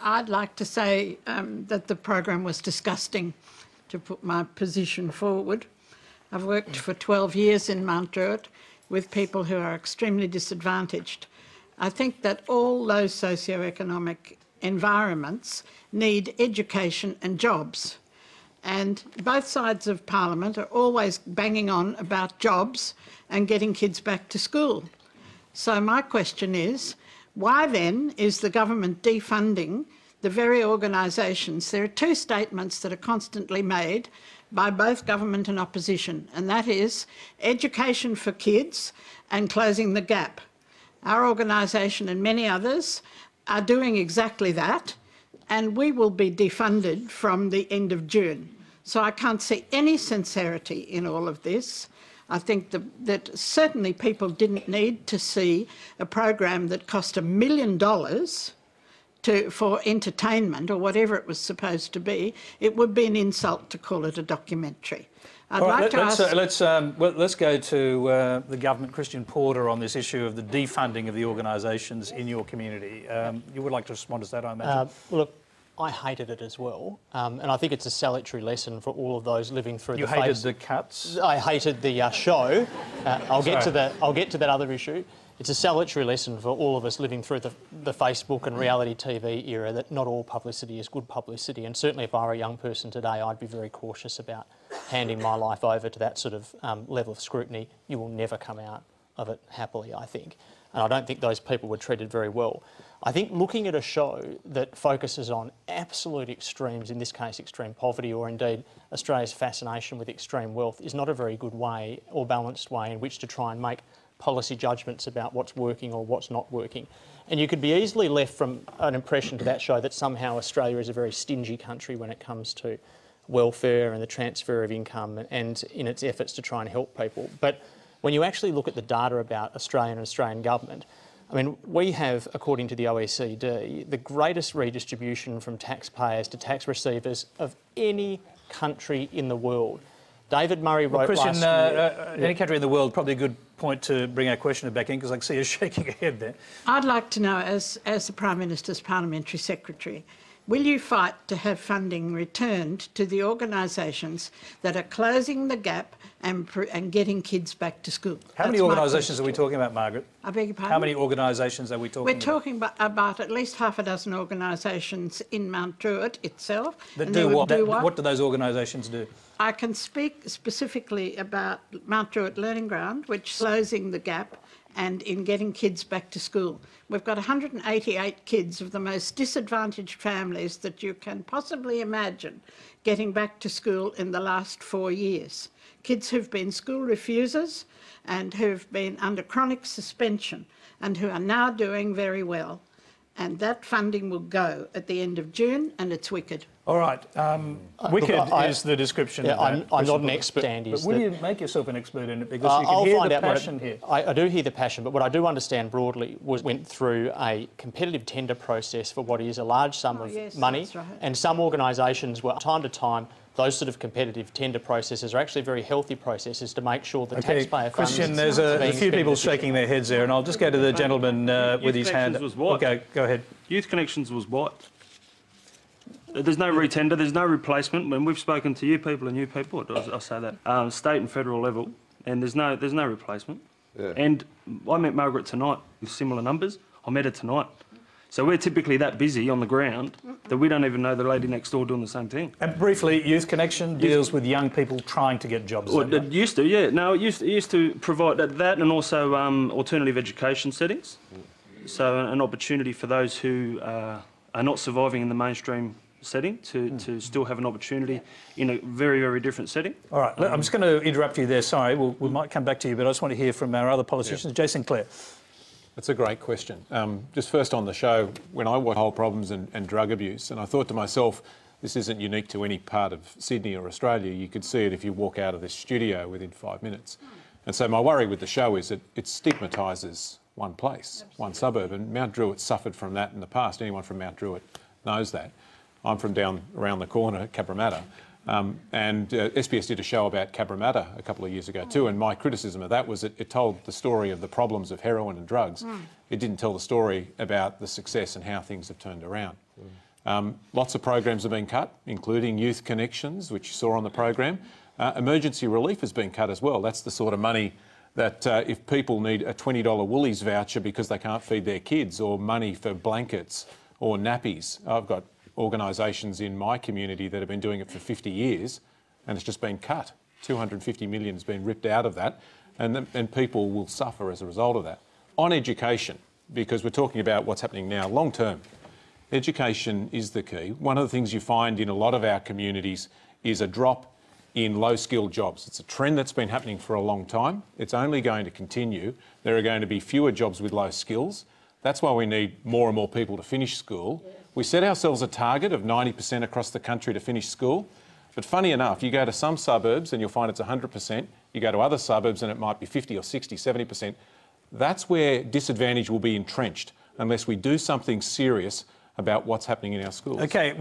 I'd like to say that the program was disgusting, to put my position forward. I've worked for 12 years in Mt Druitt with people who are extremely disadvantaged. I think that all those socioeconomic environments need education and jobs. And both sides of Parliament are always banging on about jobs and getting kids back to school. So my question is, why then is the government defunding the very organisations? There are two statements that are constantly made by both government and opposition, and that is education for kids and closing the gap. Our organisation and many others are doing exactly that, and we will be defunded from the end of June. So I can't see any sincerity in all of this. I think that certainly people didn't need to see a program that cost $1 million for entertainment or whatever it was supposed to be. It would be an insult to call it a documentary. Let's go to the government, Christian Porter, on this issue of the defunding of the organisations in your community. You would like to respond to that, I imagine? Look, I hated it as well, and I think it's a salutary lesson for all of those living through You hated the cuts? I hated the show. I'll get to that other issue. It's a salutary lesson for all of us living through the Facebook and reality TV era that not all publicity is good publicity, and certainly if I were a young person today, I'd be very cautious about handing my life over to that sort of level of scrutiny. You will never come out of it happily, I think. And I don't think those people were treated very well. I think looking at a show that focuses on absolute extremes, in this case extreme poverty, or indeed Australia's fascination with extreme wealth, is not a very good way or balanced way in which to try and make policy judgments about what's working or what's not working. And you could be easily left from an impression to that show that somehow Australia is a very stingy country when it comes to welfare and the transfer of income and in its efforts to try and help people. But when you actually look at the data about Australia and Australian government, I mean, we have, according to the OECD, the greatest redistribution from taxpayers to tax receivers of any country in the world. David Murray wrote Christian, any country in the world, probably a good point to bring our questioner back in, because I can see you shaking your head there. I'd like to know, as the Prime Minister's Parliamentary Secretary, will you fight to have funding returned to the organisations that are closing the gap and getting kids back to school? How many organisations are we talking about, Margaret? I beg your pardon? How many organisations are we talking about? We're talking about at least half a dozen organisations in Mt Druitt itself. That do what? What do those organisations do? I can speak specifically about Mt Druitt Learning Ground, which is closing the gap and in getting kids back to school. We've got 188 kids of the most disadvantaged families that you can possibly imagine getting back to school in the last 4 years. Kids who've been school refusers and who've been under chronic suspension and who are now doing very well. And that funding will go at the end of June, and it's wicked. All right. Wicked is the description. Yeah, of that. I'm not an expert, Andy. But will you make yourself an expert in it? Because you can hear the passion here. I do hear the passion, but what I do understand broadly went through a competitive tender process for what is a large sum of money. That's right. And some organisations were, time to time, those sort of competitive tender processes are actually very healthy processes to make sure that taxpayer funds... Christian, there's a few people shaking their heads there, and I'll just go to the gentleman with his hand. Was what? Okay, go ahead. Youth Connections was what? There's no retender, there's no replacement. When we've spoken to you people and you people, I'll say that, state and federal level, and there's no replacement. Yeah. And I met Margaret tonight with similar numbers. I met her tonight. So we're typically that busy on the ground that we don't even know the lady next door doing the same thing. And briefly, Youth Connection deals with young people trying to get jobs. Well, it used to, yeah. No, it used to provide that and also alternative education settings. So an opportunity for those who are not surviving in the mainstream setting to still have an opportunity in a very, very different setting. All right, I'm just going to interrupt you there. Sorry, we might come back to you, but I just want to hear from our other politicians. Yeah. Jason Clare. That's a great question. Just first on the show, when I watched whole problems and drug abuse, and I thought to myself, this isn't unique to any part of Sydney or Australia. You could see it if you walk out of this studio within 5 minutes. And so my worry with the show is that it stigmatises one place, one suburb, and Mt Druitt suffered from that in the past. Anyone from Mt Druitt knows that. I'm from down around the corner, Cabramatta. And SBS did a show about Cabramatta a couple of years ago too, and my criticism of that was that it told the story of the problems of heroin and drugs. It didn't tell the story about the success and how things have turned around. Lots of programs have been cut, including Youth Connections, which you saw on the program. Emergency relief has been cut as well. That's the sort of money that if people need a $20 Woolies voucher because they can't feed their kids, or money for blankets or nappies. I've got organisations in my community that have been doing it for 50 years and it's just been cut. 250 million has been ripped out of that, and people will suffer as a result of that. On education, because we're talking about what's happening now, long term, education is the key. One of the things you find in a lot of our communities is a drop in low-skilled jobs. It's a trend that's been happening for a long time. It's only going to continue. There are going to be fewer jobs with low skills. That's why we need more and more people to finish school. We set ourselves a target of 90% across the country to finish school. But funny enough, you go to some suburbs and you'll find it's 100%. You go to other suburbs and it might be 50 or 60, 70%. That's where disadvantage will be entrenched unless we do something serious about what's happening in our schools. Okay.